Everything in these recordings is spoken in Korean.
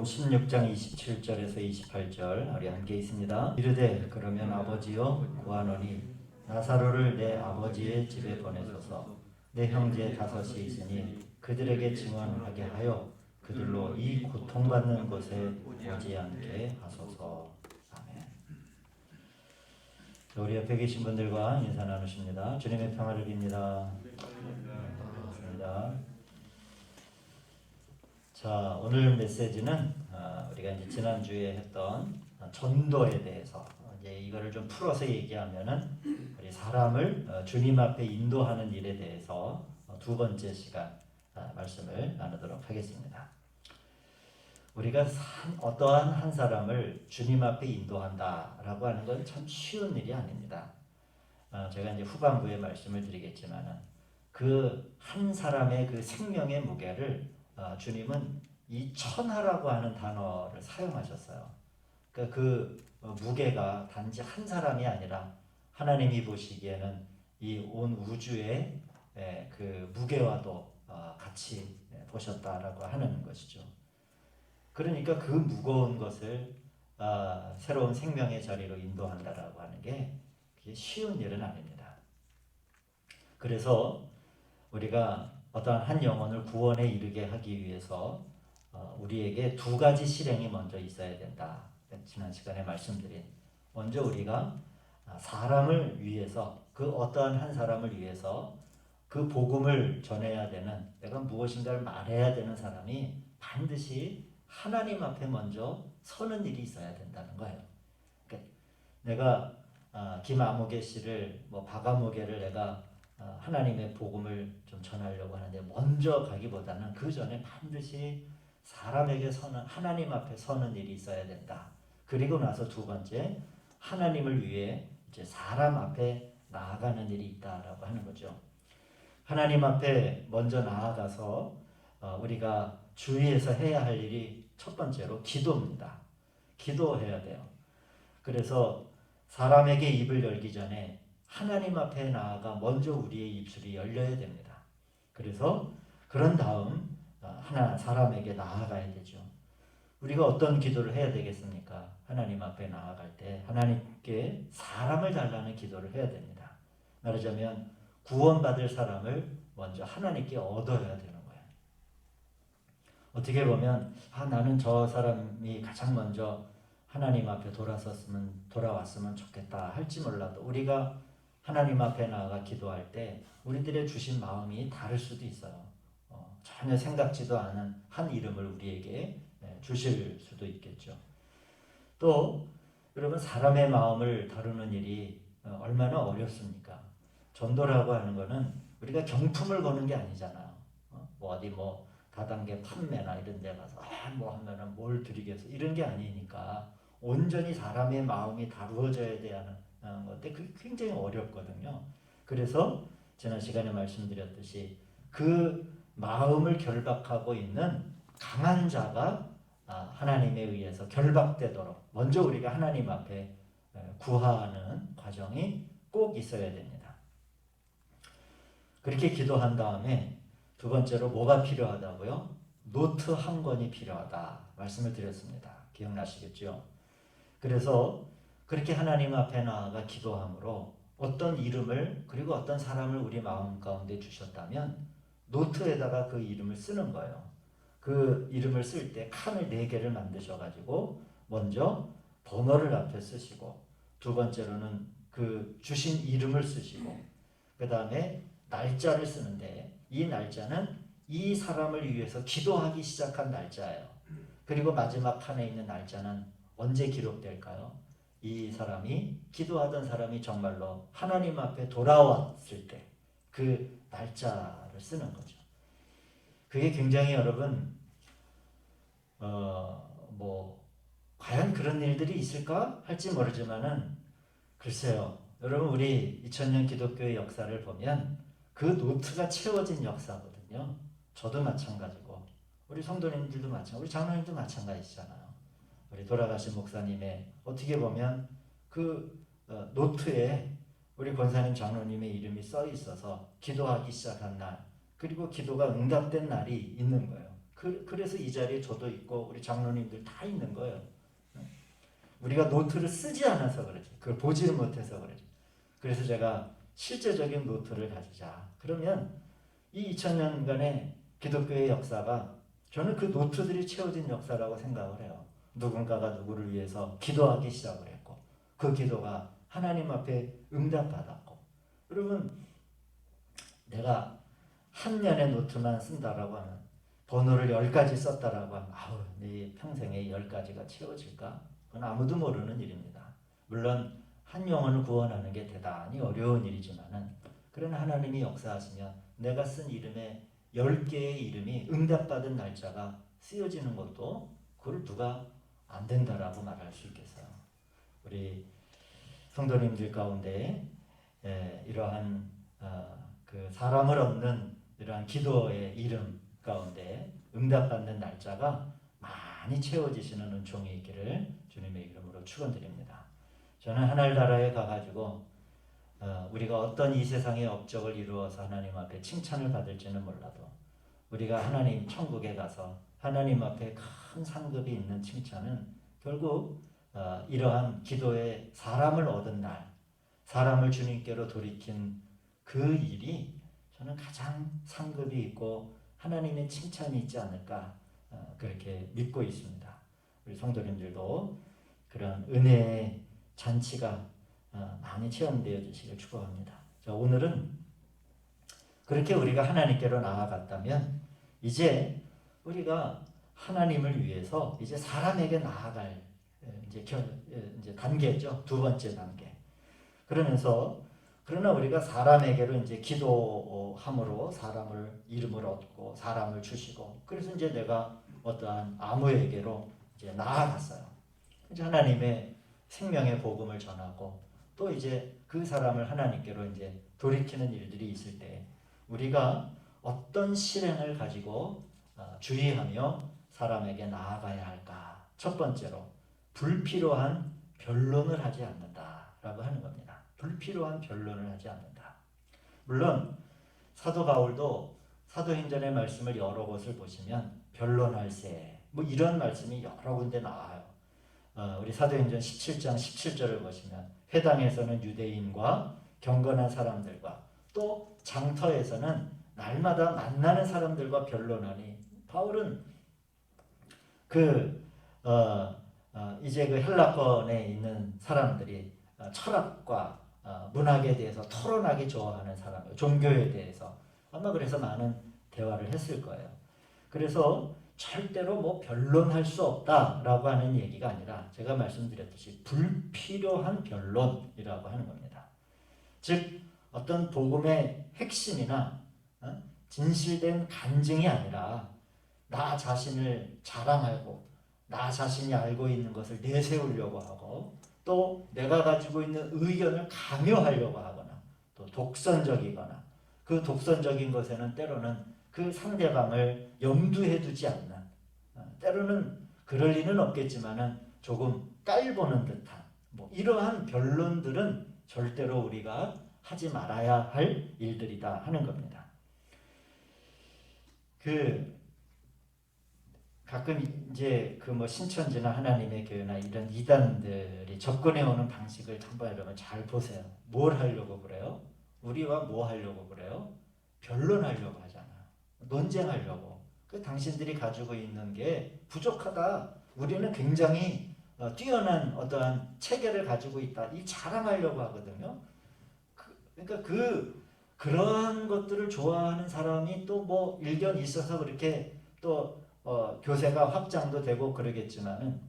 마태복음 16장 27절에서 28절 우리 함께 있습니다. 이르되 그러면 아버지여 구하노니 나사로를 내 아버지의 집에 보내소서. 내 형제 다섯이 있으니 그들에게 증언하게 하여 그들로 이 고통받는 곳에 오지 않게 하소서. 아멘. 우리 옆에 계신 분들과 인사 나누십니다. 주님의 평화를 빕니다. 반갑습니다. 자, 오늘 메시지는 우리가 이제 지난주에 했던 전도에 대해서 이제 이거를 좀 풀어서 얘기하면은 우리 사람을 주님 앞에 인도하는 일에 대해서 두 번째 시간 말씀을 나누도록 하겠습니다. 우리가 어떠한 한 사람을 주님 앞에 인도한다라고 하는 건 참 쉬운 일이 아닙니다. 제가 이제 후반부에 말씀을 드리겠지만은 그 한 사람의 그 생명의 무게를 주님은 이 천하라고 하는 단어를 사용하셨어요. 그러니까 그 무게가 단지 한 사람이 아니라 하나님이 보시기에는 이 온 우주의 그 무게와도 같이 보셨다라고 하는 것이죠. 그러니까 그 무거운 것을 새로운 생명의 자리로 인도한다라고 하는 게 쉬운 일은 아닙니다. 그래서 우리가 어떠한 한 영혼을 구원에 이르게 하기 위해서 우리에게 두 가지 실행이 먼저 있어야 된다. 지난 시간에 말씀드린 먼저 우리가 사람을 위해서 그 어떠한 한 사람을 위해서 그 복음을 전해야 되는 내가 무엇인가를 말해야 되는 사람이 반드시 하나님 앞에 먼저 서는 일이 있어야 된다는 거예요. 그러니까 내가 김아무개 씨를 박아무개를 내가 하나님의 복음을 좀 전하려고 하는데 먼저 가기보다는 그 전에 반드시 사람에게 서는 하나님 앞에 서는 일이 있어야 된다. 그리고 나서 두 번째 하나님을 위해 이제 사람 앞에 나아가는 일이 있다라고 하는 거죠. 하나님 앞에 먼저 나아가서 우리가 주위에서 해야 할 일이 첫 번째로 기도입니다. 기도해야 돼요. 그래서 사람에게 입을 열기 전에 하나님 앞에 나아가 먼저 우리의 입술이 열려야 됩니다. 그래서 그런 다음 하나 사람에게 나아가야 되죠. 우리가 어떤 기도를 해야 되겠습니까? 하나님 앞에 나아갈 때 하나님께 사람을 달라는 기도를 해야 됩니다. 말하자면 구원받을 사람을 먼저 하나님께 얻어야 되는 거예요. 어떻게 보면 나는 저 사람이 가장 먼저 하나님 앞에 돌아왔으면 좋겠다 할지 몰라도 우리가 하나님 앞에 나아가 기도할 때 우리들의 주신 마음이 다를 수도 있어요. 전혀 생각지도 않은 한 이름을 우리에게 주실 수도 있겠죠. 또 여러분 사람의 마음을 다루는 일이 얼마나 어렵습니까? 전도라고 하는 거는 우리가 경품을 거는 게 아니잖아요. 어디 다단계 판매나 이런 데 가서 하면은 뭘 드리겠어 이런 게 아니니까 온전히 사람의 마음이 다루어져야 되는 건데 그게 굉장히 어렵거든요. 그래서 지난 시간에 말씀드렸듯이 그 마음을 결박하고 있는 강한 자가 하나님에 의해서 결박되도록 먼저 우리가 하나님 앞에 구하는 과정이 꼭 있어야 됩니다. 그렇게 기도한 다음에 두 번째로 뭐가 필요하다고요? 노트 한 권이 필요하다 말씀을 드렸습니다. 기억나시겠죠? 그래서 그렇게 하나님 앞에 나아가 기도함으로 어떤 이름을 그리고 어떤 사람을 우리 마음 가운데 주셨다면 노트에다가 그 이름을 쓰는 거예요. 그 이름을 쓸 때 칸을 4개를 만드셔가지고 먼저 번호를 앞에 쓰시고 두 번째로는 그 주신 이름을 쓰시고 그 다음에 날짜를 쓰는데 이 날짜는 이 사람을 위해서 기도하기 시작한 날짜예요. 그리고 마지막 칸에 있는 날짜는 언제 기록될까요? 이 사람이 기도하던 사람이 정말로 하나님 앞에 돌아왔을 때 그 날짜를 쓰는 거죠. 그게 굉장히 여러분 과연 그런 일들이 있을까 할지 모르지만은 글쎄요. 여러분 우리 2000년 기독교의 역사를 보면 그 노트가 채워진 역사거든요. 저도 마찬가지고 우리 성도님들도 마찬가지고 우리 장로님도 마찬가지잖아요. 우리 돌아가신 목사님의 어떻게 보면 그 노트에 우리 권사님 장로님의 이름이 써 있어서 기도하기 시작한 날 그리고 기도가 응답된 날이 있는 거예요. 그 그래서 이 자리에 저도 있고 우리 장로님들 다 있는 거예요. 우리가 노트를 쓰지 않아서 그러지. 그걸 보지를 못해서 그러지. 그래서 제가 실제적인 노트를 가지자. 그러면 이 2000년간의 기독교의 역사가 저는 그 노트들이 채워진 역사라고 생각을 해요. 누군가가 누구를 위해서 기도하기 시작을 했고 그 기도가 하나님 앞에 응답받았고 여러분 내가 한 년의 노트만 쓴다라고 하면 번호를 10가지 썼다라고 하면 아우 내 평생에 10가지가 채워질까? 그건 아무도 모르는 일입니다. 물론 한 영혼을 구원하는 게 대단히 어려운 일이지만은 그러나 하나님이 역사하시면 내가 쓴 이름에 10개의 이름이 응답받은 날짜가 쓰여지는 것도 그걸 누가 안 된다라고 말할 수 있겠어요. 우리 성도님들 가운데 이러한 그 사람을 얻는 이러한 기도의 이름 가운데 응답받는 날짜가 많이 채워지시는 은총이 있기를 주님의 이름으로 축원드립니다. 저는 하늘나라에 가가지고 우리가 어떤 이 세상의 업적을 이루어서 하나님 앞에 칭찬을 받을지는 몰라도 우리가 하나님 천국에 가서 하나님 앞에 큰 상급이 있는 칭찬은 결국 이러한 기도에 사람을 얻은 날, 사람을 주님께로 돌이킨 그 일이 저는 가장 상급이 있고 하나님의 칭찬이 있지 않을까 그렇게 믿고 있습니다. 우리 성도님들도 그런 은혜의 잔치가 많이 체험되어 주시길 축복합니다. 자, 오늘은 그렇게 우리가 하나님께로 나아갔다면 이제 우리가 하나님을 위해서 이제 사람에게 나아갈 이제 단계죠. 두 번째 단계. 그러나 우리가 사람에게로 이제 기도함으로 사람을 이름을 얻고 사람을 주시고 그래서 이제 내가 어떠한 아무에게로 이제 나아갔어요. 이제 하나님의 생명의 복음을 전하고 또 이제 그 사람을 하나님께로 이제 돌이키는 일들이 있을 때 우리가 어떤 실행을 가지고 주의하며 사람에게 나아가야 할까? 첫 번째로 불필요한 변론을 하지 않는다라고 하는 겁니다. 불필요한 변론을 하지 않는다. 물론 사도 바울도 사도행전의 말씀을 여러 곳을 보시면 변론할세 뭐 이런 말씀이 여러 군데 나와요. 우리 사도행전 17장 17절을 보시면 회당에서는 유대인과 경건한 사람들과 또 장터에서는 날마다 만나는 사람들과 변론하니 바울은 이제 그 헬라권에 있는 사람들이 철학과 문학에 대해서 토론하기 좋아하는 사람이에요. 종교에 대해서 아마 그래서 많은 대화를 했을 거예요. 그래서 절대로 뭐 변론할 수 없다라고 하는 얘기가 아니라 제가 말씀드렸듯이 불필요한 변론이라고 하는 겁니다. 즉 어떤 복음의 핵심이나 진실된 간증이 아니라 나 자신을 자랑하고 나 자신이 알고 있는 것을 내세우려고 하고 또 내가 가지고 있는 의견을 강요하려고 하거나 또 독선적이거나 그 독선적인 것에는 때로는 그 상대방을 염두에 두지 않는 때로는 그럴 리는 없겠지만은 조금 깔보는 듯한 뭐 이러한 변론들은 절대로 우리가 하지 말아야 할 일들이다 하는 겁니다. 가끔 이제 그 뭐 신천지나 하나님의 교회나 이런 이단들이 접근해 오는 방식을 한번 여러분 잘 보세요. 뭘 하려고 그래요? 우리와 뭐 하려고 그래요? 변론하려고 하잖아. 논쟁하려고. 당신들이 가지고 있는 게 부족하다. 우리는 굉장히 뛰어난 어떠한 체계를 가지고 있다. 이 자랑하려고 하거든요. 그러니까 그런 것들을 좋아하는 사람이 또 뭐 일견 있어서 그렇게 또 교세가 확장도 되고 그러겠지만은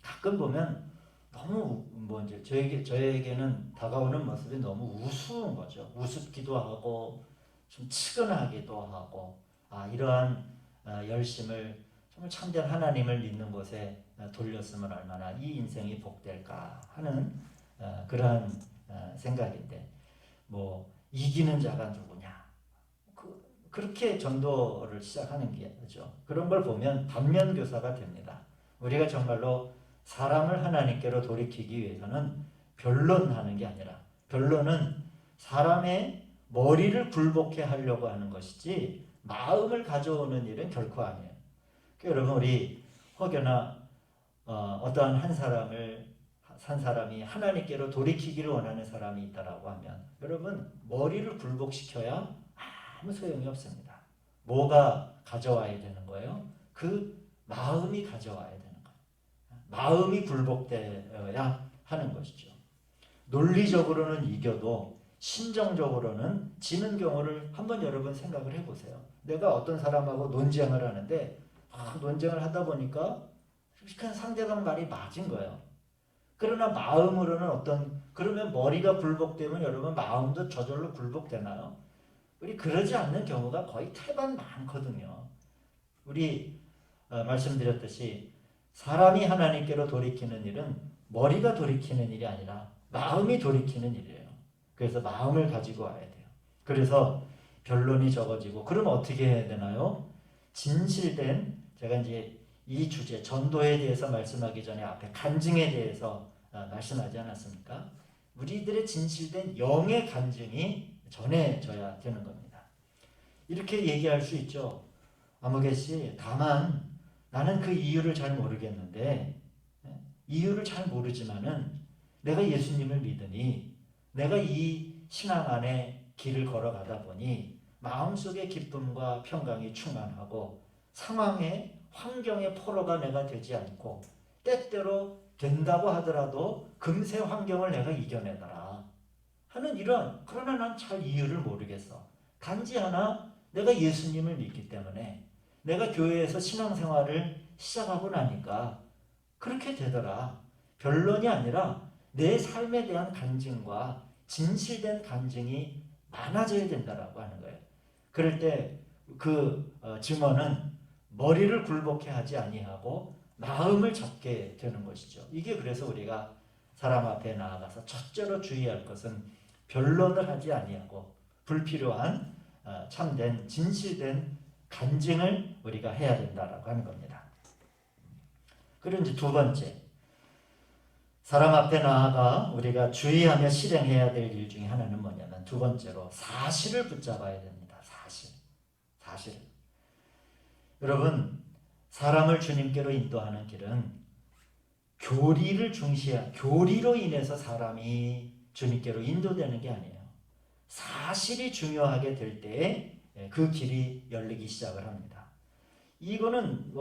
가끔 보면 너무 뭐 이제 저에게는 다가오는 모습이 너무 우스운 거죠. 우습기도 하고 좀 측은하기도 하고 이러한 열심을 정말 참된 하나님을 믿는 곳에 돌렸으면 얼마나 이 인생이 복될까 하는 그러한 생각인데 뭐 이기는 자가 누구냐 그렇게 전도를 시작하는 게죠. 그런 걸 보면 반면교사가 됩니다. 우리가 정말로 사람을 하나님께로 돌이키기 위해서는 변론하는 게 아니라 변론은 사람의 머리를 굴복해 하려고 하는 것이지 마음을 가져오는 일은 결코 아니에요. 그러니까 여러분 우리 혹여나 어떠한 한 사람이 하나님께로 돌이키기를 원하는 사람이 있다라고 하면 여러분 머리를 굴복시켜야 아무 소용이 없습니다. 뭐가 가져와야 되는 거예요? 그 마음이 가져와야 되는 거예요. 마음이 굴복되어야 하는 것이죠. 논리적으로는 이겨도 심정적으로는 지는 경우를 한번 여러분 생각을 해보세요. 내가 어떤 사람하고 논쟁을 하는데 논쟁을 하다 보니까 그냥 상대방 말이 맞은 거예요. 그러나 마음으로는 그러면 머리가 굴복되면 여러분 마음도 저절로 굴복되나요? 우리 그러지 않는 경우가 거의 태반 많거든요. 우리 말씀드렸듯이 사람이 하나님께로 돌이키는 일은 머리가 돌이키는 일이 아니라 마음이 돌이키는 일이에요. 그래서 마음을 가지고 와야 돼요. 그래서 변론이 적어지고 그러면 어떻게 해야 되나요? 진실된 제가 이제 이 주제 전도에 대해서 말씀하기 전에 앞에 간증에 대해서 말씀하지 않았습니까? 우리들의 진실된 영의 간증이 전해져야 되는 겁니다. 이렇게 얘기할 수 있죠. 아무개씨, 다만 나는 그 이유를 잘 모르겠는데 이유를 잘 모르지만은 내가 예수님을 믿으니 내가 이 신앙 안에 길을 걸어가다 보니 마음속의 기쁨과 평강이 충만하고 상황에 환경의 포로가 내가 되지 않고 때때로 된다고 하더라도 금세 환경을 내가 이겨내더라 하는 이런 그러나 난 잘 이유를 모르겠어. 단지 하나 내가 예수님을 믿기 때문에 내가 교회에서 신앙생활을 시작하고 나니까 그렇게 되더라. 변론이 아니라 내 삶에 대한 간증과 진실된 간증이 많아져야 된다라고 하는 거예요. 그럴 때 그 증언은 머리를 굴복해 하지 아니하고 마음을 잡게 되는 것이죠. 이게 그래서 우리가 사람 앞에 나아가서 첫째로 주의할 것은 변론을 하지 아니하고 불필요한 참된 진실된 간증을 우리가 해야 된다라고 하는 겁니다. 그리고 이제 두 번째, 사람 앞에 나아가 우리가 주의하며 실행해야 될 일 중에 하나는 뭐냐면 두 번째로 사실을 붙잡아야 됩니다. 사실. 여러분, 사람을 주님께로 인도하는 길은 교리로 인해서 사람이 주님께로 인도되는 게 아니에요. 사실이 중요하게 될 때에 그 길이 열리기 시작을 합니다. 이거는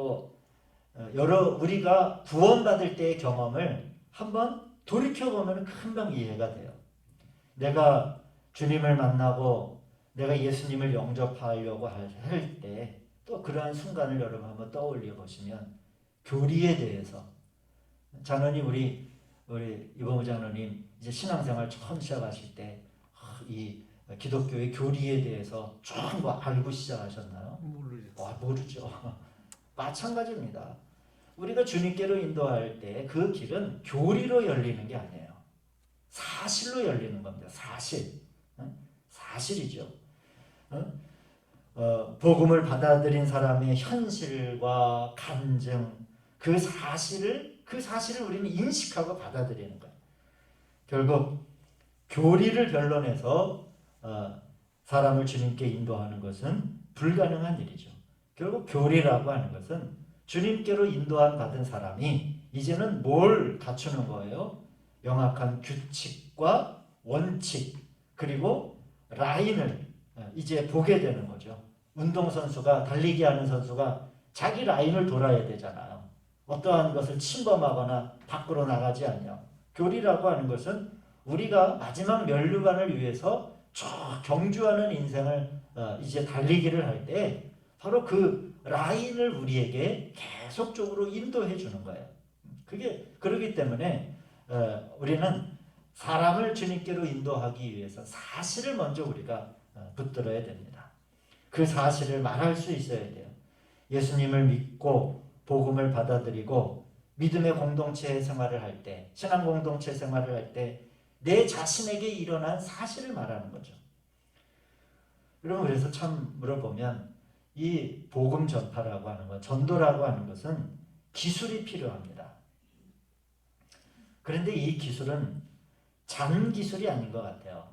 우리가 구원받을 때의 경험을 한번 돌이켜보면 금방 이해가 돼요. 내가 주님을 만나고 내가 예수님을 영접하려고 할 때 또 그러한 순간을 여러분 한번 떠올려 보시면 교리에 대해서 장로님 우리 이범우 장로님 이제 신앙생활 처음 시작하실 때 이 기독교의 교리에 대해서 좀 알고 시작하셨나요? 모르죠. 마찬가지입니다. 우리가 주님께로 인도할 때 그 길은 교리로 열리는 게 아니에요. 사실로 열리는 겁니다. 사실이죠. 복음을 받아들인 사람의 현실과 감정, 그 사실을 우리는 인식하고 받아들이는 거예요. 결국 교리를 변론해서 사람을 주님께 인도하는 것은 불가능한 일이죠. 결국 교리라고 하는 것은 주님께로 인도함 받은 사람이 이제는 뭘 갖추는 거예요? 명확한 규칙과 원칙 그리고 라인을 이제 보게 되는 거죠. 운동선수가 달리기 하는 선수가 자기 라인을 돌아야 되잖아요. 어떠한 것을 침범하거나 밖으로 나가지 않냐. 교리라고 하는 것은 우리가 마지막 면류관을 위해서 쭉 경주하는 인생을 이제 달리기를 할 때 바로 그 라인을 우리에게 계속적으로 인도해 주는 거예요. 그러기 때문에 우리는 사람을 주님께로 인도하기 위해서 사실을 먼저 우리가 붙들어야 됩니다. 그 사실을 말할 수 있어야 돼요. 예수님을 믿고 복음을 받아들이고 믿음의 공동체 생활을 할 때, 신앙 공동체 생활을 할 때 내 자신에게 일어난 사실을 말하는 거죠. 여러분 그래서 참 물어보면 이 복음 전파라고 하는 것, 전도라고 하는 것은 기술이 필요합니다. 그런데 이 기술은 잔 기술이 아닌 것 같아요.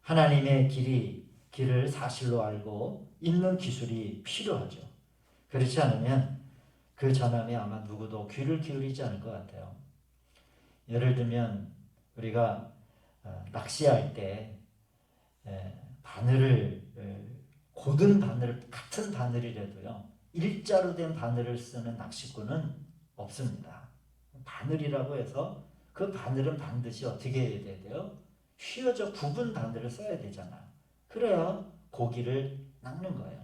하나님의 길이 길을 사실로 알고 있는 기술이 필요하죠. 그렇지 않으면 그 전함에 아마 누구도 귀를 기울이지 않을 것 같아요. 예를 들면 우리가 낚시할 때 바늘을 고든 바늘 같은 바늘이라도요 일자로 된 바늘을 쓰는 낚시꾼은 없습니다. 바늘이라고 해서 그 바늘은 반드시 어떻게 해야 돼요? 휘어져 굽은 바늘을 써야 되잖아요. 그래야 고기를 낚는 거예요.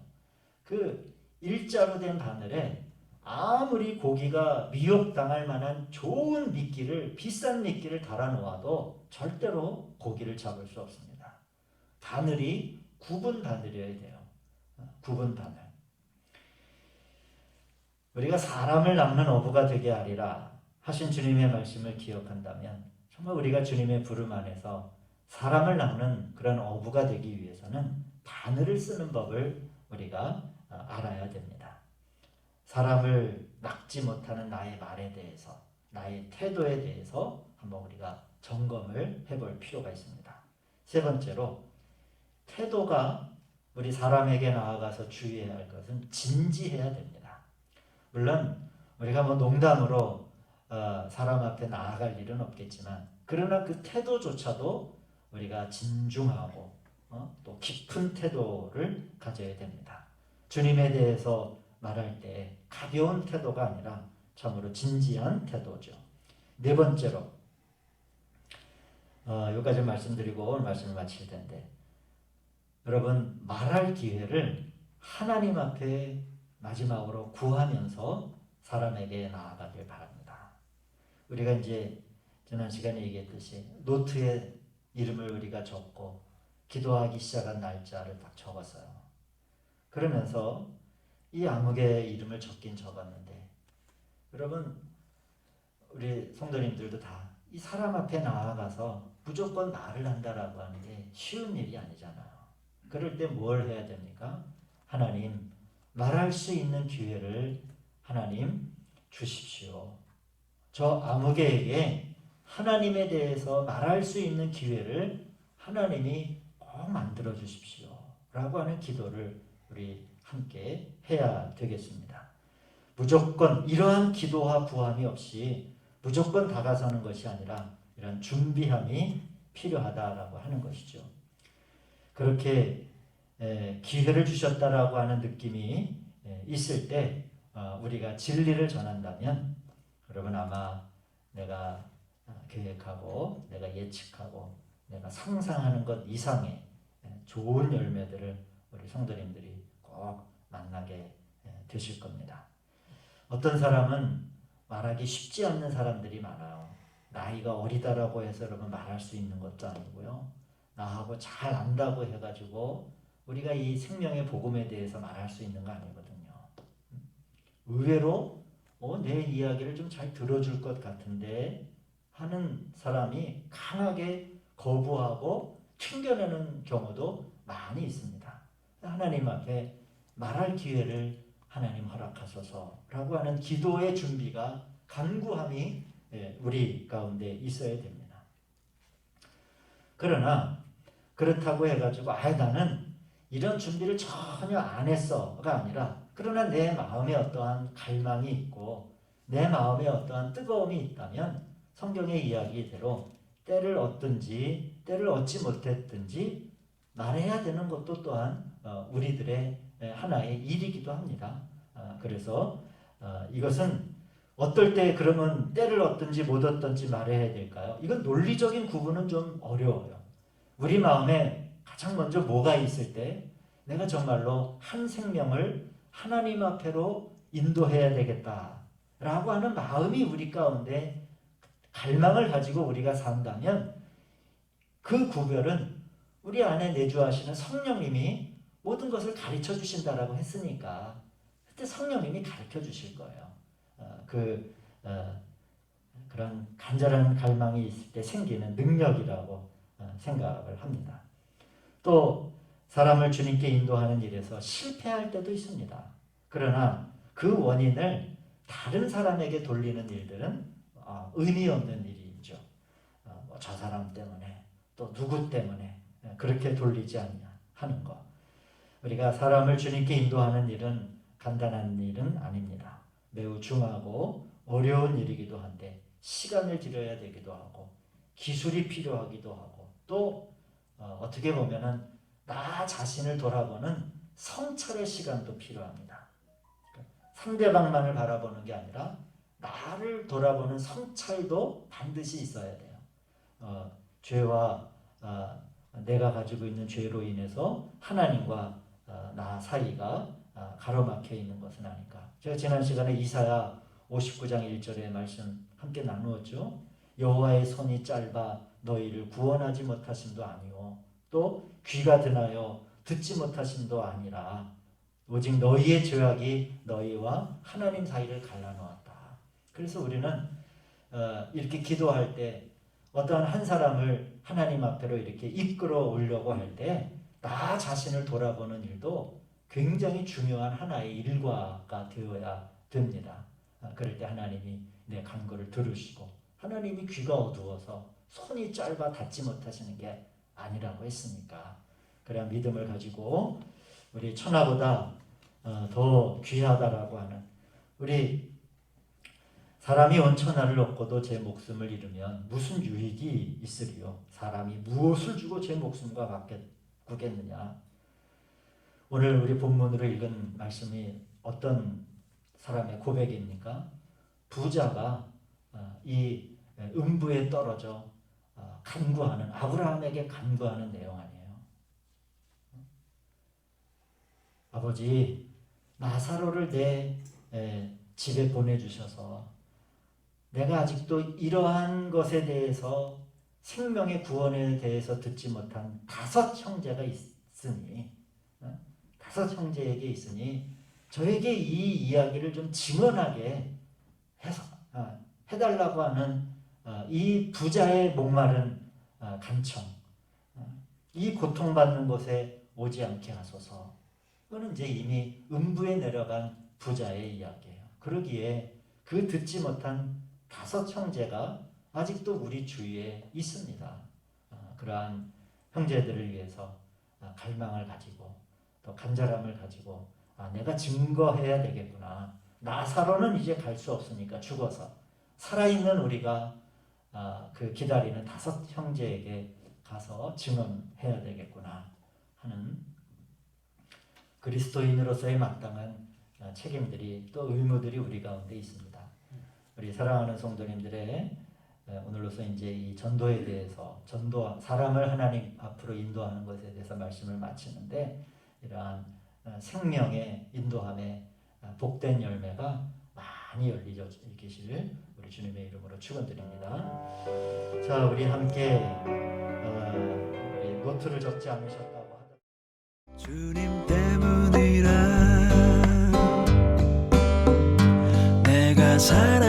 그 일자로 된 바늘에 아무리 고기가 미혹당할 만한 좋은 미끼를 비싼 미끼를 달아 놓아도 절대로 고기를 잡을 수 없습니다. 바늘이 굽은 바늘이어야 돼요. 굽은 바늘. 우리가 사람을 낚는 어부가 되게 하리라 하신 주님의 말씀을 기억한다면 정말 우리가 주님의 부름 안에서 사람을 낚는 그런 어부가 되기 위해서는 바늘을 쓰는 법을 우리가 알아야 됩니다. 사람을 낚지 못하는 나의 말에 대해서, 나의 태도에 대해서 한번 우리가 점검을 해볼 필요가 있습니다. 세 번째로, 태도가 우리 사람에게 나아가서 주의해야 할 것은 진지해야 됩니다. 물론 우리가 농담으로 사람 앞에 나아갈 일은 없겠지만, 그러나 그 태도조차도 우리가 진중하고 또 깊은 태도를 가져야 됩니다. 주님에 대해서 말할 때 가벼운 태도가 아니라 참으로 진지한 태도죠. 네 번째로, 여기까지 말씀드리고 오늘 말씀을 마칠 텐데, 여러분 말할 기회를 하나님 앞에 마지막으로 구하면서 사람에게 나아가길 바랍니다. 우리가 이제 지난 시간에 얘기했듯이 노트에 이름을 우리가 적고 기도하기 시작한 날짜를 딱 적었어요. 그러면서 이 암흑의 이름을 적긴 적었는데, 여러분 우리 성도님들도 다 이 사람 앞에 나아가서 무조건 말을 한다라고 하는 게 쉬운 일이 아니잖아요. 그럴 때 뭘 해야 됩니까? 하나님, 말할 수 있는 기회를 하나님 주십시오. 저 아무개에게 하나님에 대해서 말할 수 있는 기회를 하나님이 꼭 만들어 주십시오 라고 하는 기도를 우리 함께 해야 되겠습니다. 무조건 이러한 기도와 구함이 없이 무조건 다가서는 것이 아니라 이런 준비함이 필요하다라고 하는 것이죠. 그렇게 기회를 주셨다라고 하는 느낌이 있을 때 우리가 진리를 전한다면, 여러분 아마 내가 계획하고 내가 예측하고 내가 상상하는 것 이상의 좋은 열매들을 우리 성도님들이 꼭 만나게 되실 겁니다. 어떤 사람은 말하기 쉽지 않는 사람들이 많아요. 나이가 어리다라고 해서 여러분 말할 수 있는 것도 아니고요. 나하고 잘 안다고 해가지고 우리가 이 생명의 복음에 대해서 말할 수 있는 거 아니거든요. 의외로 내 이야기를 좀 잘 들어줄 것 같은데 하는 사람이 강하게 거부하고 튕겨내는 경우도 많이 있습니다. 하나님 앞에 말할 기회를 하나님 허락하소서라고 하는 기도의 준비가, 간구함이 우리 가운데 있어야 됩니다. 그러나 그렇다고 해가지고 나는 이런 준비를 전혀 안 했어가 아니라, 그러나 내 마음에 어떠한 갈망이 있고 내 마음에 어떠한 뜨거움이 있다면 성경의 이야기대로 때를 얻든지 때를 얻지 못했든지 말해야 되는 것도 또한 우리들의 하나의 일이기도 합니다. 그래서 이것은 어떨 때 그러면 때를 얻든지 못 얻든지 말해야 될까요? 이건 논리적인 구분은 좀 어려워요. 우리 마음에 가장 먼저 뭐가 있을 때 내가 정말로 한 생명을 하나님 앞에로 인도해야 되겠다라고 하는 마음이 우리 가운데 갈망을 가지고 우리가 산다면, 그 구별은 우리 안에 내주하시는 성령님이 모든 것을 가르쳐 주신다라고 했으니까 그때 성령님이 가르쳐 주실 거예요. 그런 간절한 갈망이 있을 때 생기는 능력이라고 생각을 합니다. 또 사람을 주님께 인도하는 일에서 실패할 때도 있습니다. 그러나 그 원인을 다른 사람에게 돌리는 일들은 의미 없는 일이죠. 저 사람 때문에 또 누구 때문에 그렇게 돌리지 하는 것. 우리가 사람을 주님께 인도하는 일은 간단한 일은 아닙니다. 매우 중하고 어려운 일이기도 한데 시간을 들여야 되기도 하고 기술이 필요하기도 하고 또 어떻게 보면은 나 자신을 돌아보는 성찰의 시간도 필요합니다. 상대방만을 바라보는 게 아니라 나를 돌아보는 성찰도 반드시 있어야 돼요. 죄와 내가 가지고 있는 죄로 인해서 하나님과 나 사이가 가로막혀 있는 것은 아닐까. 제가 지난 시간에 이사야 59장 1절의 말씀 함께 나누었죠. 여호와의 손이 짧아 너희를 구원하지 못하심도 아니요 또 귀가 드나요 듣지 못하심도 아니라 오직 너희의 죄악이 너희와 하나님 사이를 갈라놓았다. 그래서 우리는 이렇게 기도할 때 어떠한 한 사람을 하나님 앞으로 이렇게 이끌어 오려고 할 때 나 자신을 돌아보는 일도 굉장히 중요한 하나의 일과가 되어야 됩니다. 그럴 때 하나님이 내 간구를 들으시고 하나님이 귀가 어두워서 손이 짧아 닿지 못하시는 게 아니라고 했으니까 그래야 믿음을 가지고 우리 천하보다 더 귀하다라고 하는 우리 사람이 온 천하를 얻고도 제 목숨을 잃으면 무슨 유익이 있으리요? 사람이 무엇을 주고 제 목숨과 바꾸겠느냐? 오늘 우리 본문으로 읽은 말씀이 어떤 사람의 고백입니까? 부자가 이 음부에 떨어져 간구하는 아브라함에게 간구하는 내용 아니에요. 아버지, 나사로를 내 집에 보내주셔서 내가 아직도 이러한 것에 대해서 생명의 구원에 대해서 듣지 못한 5 형제가 있으니 5 형제에게 있으니 저에게 이 이야기를 좀 증언하게 해서 해달라고 하는 이 부자의 목마른 간청, 이 고통받는 곳에 오지 않게 하소서. 그거는 이제 이미 음부에 내려간 부자의 이야기예요. 그러기에 그 듣지 못한 5 형제가 아직도 우리 주위에 있습니다. 그러한 형제들을 위해서 갈망을 가지고 또 간절함을 가지고 내가 증거해야 되겠구나. 나사로는 이제 갈 수 없으니까 죽어서 살아있는 우리가 그 기다리는 5 형제에게 가서 증언해야 되겠구나 하는 그리스도인으로서의 마땅한 책임들이 또 의무들이 우리 가운데 있습니다. 우리 사랑하는 성도님들의 오늘로서 이제 이 전도에 대해서 사람을 하나님 앞으로 인도하는 것에 대해서 말씀을 마치는데 이러한 생명의 인도함의 복된 열매가 많이 열리게 계시를 우리 주님의 이름으로 축원드립니다. 자, 우리 함께 우리 노트를 적지 않으셨다고 하더라도 주님 때문이라 내가 살아